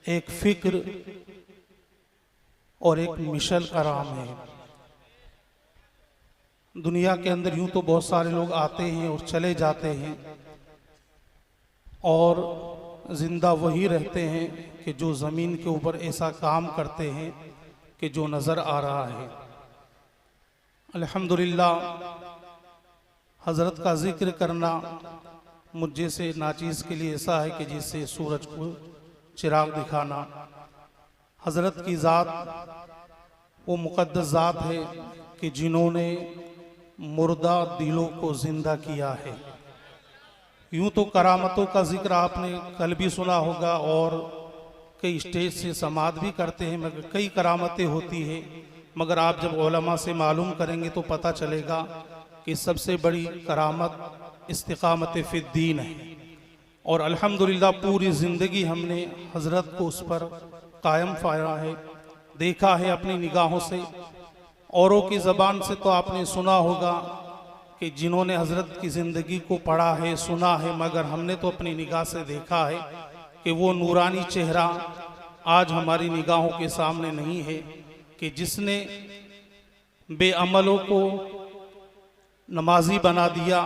एक फिक्र और एक मिशल का राम है। दुनिया के अंदर यूं तो बहुत सारे लोग आते हैं और चले जाते हैं, और जिंदा वही रहते हैं कि जो ज़मीन के ऊपर ऐसा काम करते हैं कि जो नज़र आ रहा है। अल्हम्दुलिल्लाह, हज़रत का जिक्र करना मुझ जैसे नाचीज़ के लिए ऐसा है कि जिससे सूरज को चिराग दिखाना। हज़रत की ज़ात वो मुक़द्दस ज़ात है कि जिन्होंने मुर्दा दिलों को ज़िंदा किया है। यूं तो करामतों का जिक्र आपने कल भी सुना होगा और कई स्टेज से समात भी करते हैं, मगर कई करामतें होती हैं। मगर आप जब उलमा से मालूम करेंगे तो पता चलेगा कि सबसे बड़ी करामत इस्तिकामत फ़िद्दीन है। और अल्हम्दुलिल्लाह पूरी ज़िंदगी हमने हज़रत को उस पर कायम पाया है, देखा है अपनी निगाहों से। औरों की ज़बान से तो आपने सुना होगा कि जिन्होंने हज़रत की ज़िंदगी को पढ़ा है, सुना है, मगर हमने तो अपनी निगाह से देखा है कि वो नूरानी चेहरा आज हमारी निगाहों के सामने नहीं है, कि जिसने बेअमलों को नमाजी बना दिया,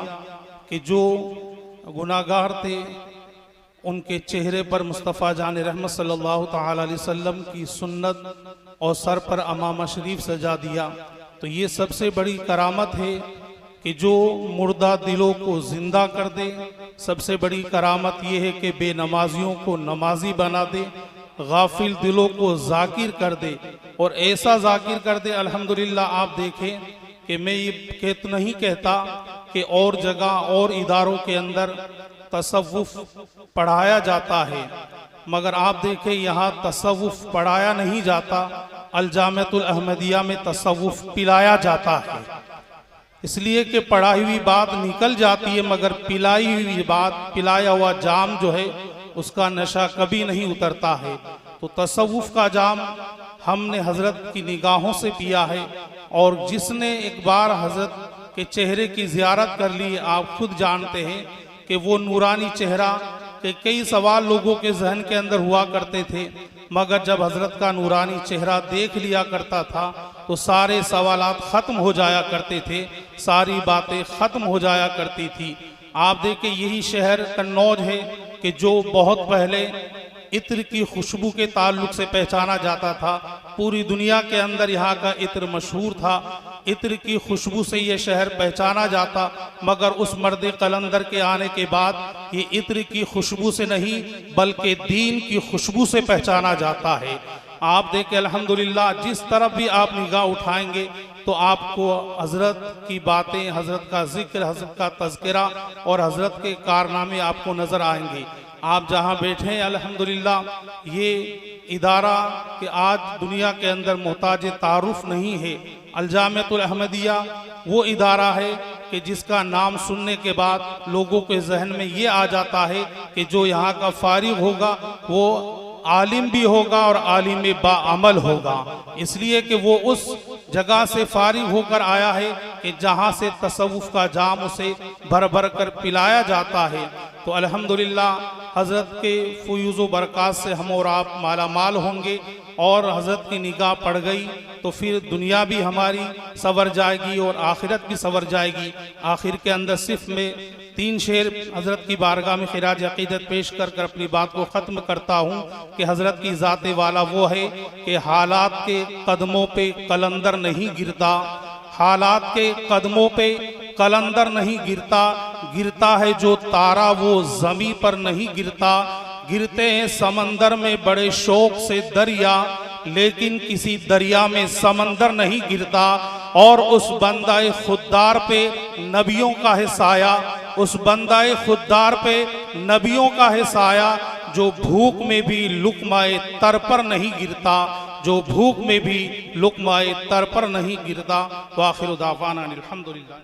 कि जो गुनाहगार थे उनके चेहरे पर मुस्तफ़ा जान रहमत सल्लल्लाहु ताला अलैहि वसल्लम की सुन्नत और सर पर अमामा शरीफ सजा दिया। तो ये सबसे बड़ी करामत है कि जो मुर्दा दिलों को ज़िंदा कर दे। सबसे बड़ी करामत ये है कि बेनमाजियों को नमाजी बना दे, गाफिल दिलों को जाकिर कर दे, और ऐसा जाकिर कर दे। अल्हम्दुलिल्लाह, आप देखें कि मैं ये नहीं कहता कि और जगह और इदारों के अंदर तसव्वुफ पढ़ाया जाता है, मगर आप देखें यहाँ तसव्वुफ पढ़ाया नहीं जाता, अल-जामिअतुल अहमदिया में तसव्वुफ पिलाया जाता है। इसलिए कि पढ़ाई हुई बात निकल जाती है, मगर पिलाई हुई बात, पिलाया हुआ जाम जो है उसका नशा कभी नहीं उतरता है। तो तसव्वुफ का जाम हमने हज़रत की निगाहों से पिया है, और जिसने एक बार हज़रत के चेहरे की ज़ियारत कर ली, आप खुद जानते हैं कि वो नूरानी चेहरा के कई सवाल लोगों के जहन के अंदर हुआ करते थे, मगर जब हज़रत का नूरानी चेहरा देख लिया करता था तो सारे सवालात ख़त्म हो जाया करते थे, सारी बातें ख़त्म हो जाया करती थी। आप देखें, यही शहर कन्नौज है कि जो बहुत पहले इत्र की खुशबू के ताल्लुक से पहचाना जाता था। पूरी दुनिया के अंदर यहाँ का इत्र मशहूर था, इत्र की खुशबू से ये शहर पहचाना जाता, मगर उस मर्द कलंदर के आने के बाद ये इत्र की खुशबू से नहीं बल्कि दीन की खुशबू से पहचाना जाता है। आप देखें अल्हम्दुलिल्लाह, जिस तरफ भी आप निगाह उठाएंगे तो आपको हज़रत की बातें, हज़रत का जिक्र, हज़रत का तज़किरा और हज़रत के कारनामे आपको नज़र आएंगे। आप जहाँ बैठे हैं अल्हम्दुलिल्लाह, ये इदारा कि आज दुनिया के अंदर मोहताज तारुफ नहीं है। अल-जामिअतुल अहमदिया वो इदारा है कि जिसका नाम सुनने के बाद लोगों के जहन में ये आ जाता है कि जो यहाँ का फारिग होगा वो आलिम भी होगा और आलिम बाअमल होगा। इसलिए कि वो उस जगह से फारिग होकर आया है कि जहाँ से तसव्वुफ का जाम उसे भर भर कर पिलाया जाता है। तो अल्हम्दुलिल्लाह, हज़रत के फ़ुयूज़ बरक़ात से हम और आप माला माल होंगे, और हज़रत की निगाह पड़ गई तो फिर दुनिया भी हमारी सवर जाएगी और आखिरत भी सवर जाएगी। आखिर के अंदर सिर्फ मैं 3 शेर हज़रत की बारगाह में खिराज अक़ीदत पेश कर कर अपनी बात को ख़त्म करता हूँ कि हज़रत की ज़ात वाला वो है कि हालात के कदमों पे कलंदर नहीं गिरता, हालात के कदमों पे कलंदर नहीं गिरता, गिरता है जो तारा वो ज़मीं पर नहीं गिरता। गिरते हैं समंदर में बड़े शौक से दरिया, लेकिन किसी दरिया में समंदर नहीं गिरता। और उस बंदाए खुद्दार पे नबियों का है साया, उस बंदाए खुद्दार पे नबियों का है साया, जो भूख में भी लुक़माए तर पर नहीं गिरता, जो भूख में भी लुक़माए तर पर नहीं गिरता। व आखिरु दावाना अनिल हम्दुलिल्लाह।